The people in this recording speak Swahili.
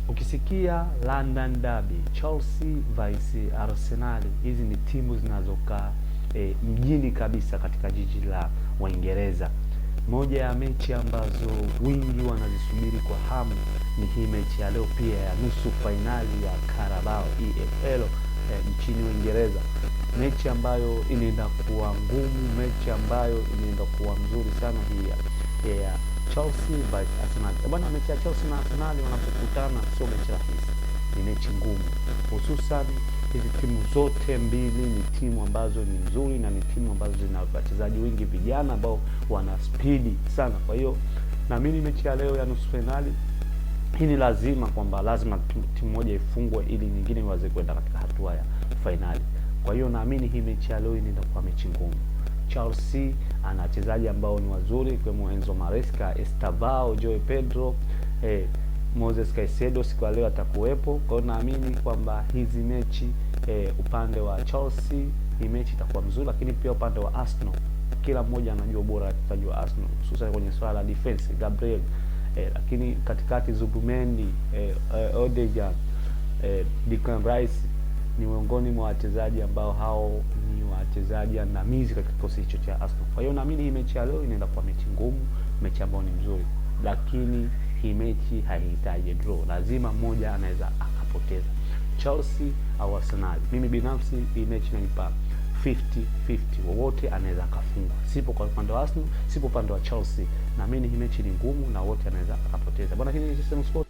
Ukisikia London Derby, Chelsea vs Arsenal, hizi ni timu zinazokaa mjini kabisa katika jiji la Uingereza. Moja ya mechi ambazo wingi wanazisubiri kwa hamu ni hii mechi ya leo pia ya nusu fainali ya Carabao EFL nchini Uingereza. Mechi ambayo inaenda kuwa ngumu, mechi ambayo inaenda kuwa mzuri sana hii ya Chelsea vs Arsenal. Bwana, mechi ya Chelsea na Arsenal wanapokutana sio mechi rahisi, ni mechi ngumu. Hususan hizi timu zote mbili ni timu ambazo ni nzuri na ni timu ambazo zina wachezaji wengi vijana ambao wana spidi sana. Kwa hiyo naamini mechi ya leo ya nusu finali hii ni lazima timu moja ifungwe ili nyingine iweze kwenda katika hatua ya finali. Kwa hiyo naamini hii mechi ya leo inaenda kuwa mechi ngumu. Chelsea ana wachezaji ambao ni wazuri kama Enzo Maresca, Estevao, Joao Pedro, Moses Caicedo siku ya leo atakuwepo. Kwa hiyo naamini kwamba hizi mechi upande wa Chelsea hii mechi itakuwa mzuri, lakini pia upande wa Arsenal kila mmoja anajua bora wachezaji wa Arsenal hususan kwenye swala la defense, Gabriel lakini katikati Zubimendi, Odegaard, Declan Rice ni miongoni mwa wachezaji ambao hao ni wachezaji andamizi katika kikosi hicho cha Arsenal. Kwa hiyo naamini hii mechi ya leo inaenda kuwa mechi ngumu, mechi ambayo ni mzuri, lakini hii mechi haihitaji draw, lazima mmoja anaweza akapoteza, Chelsea au Arsenal. Mimi binafsi hii mechi nanipa 50-50, wowote anaweza akafungwa. Sipo kwa upande wa Arsenal, sipo upande wa Chelsea. Naamini hii mechi ni ngumu na wote anaweza akapoteza. Bwana, hii ni System Sport.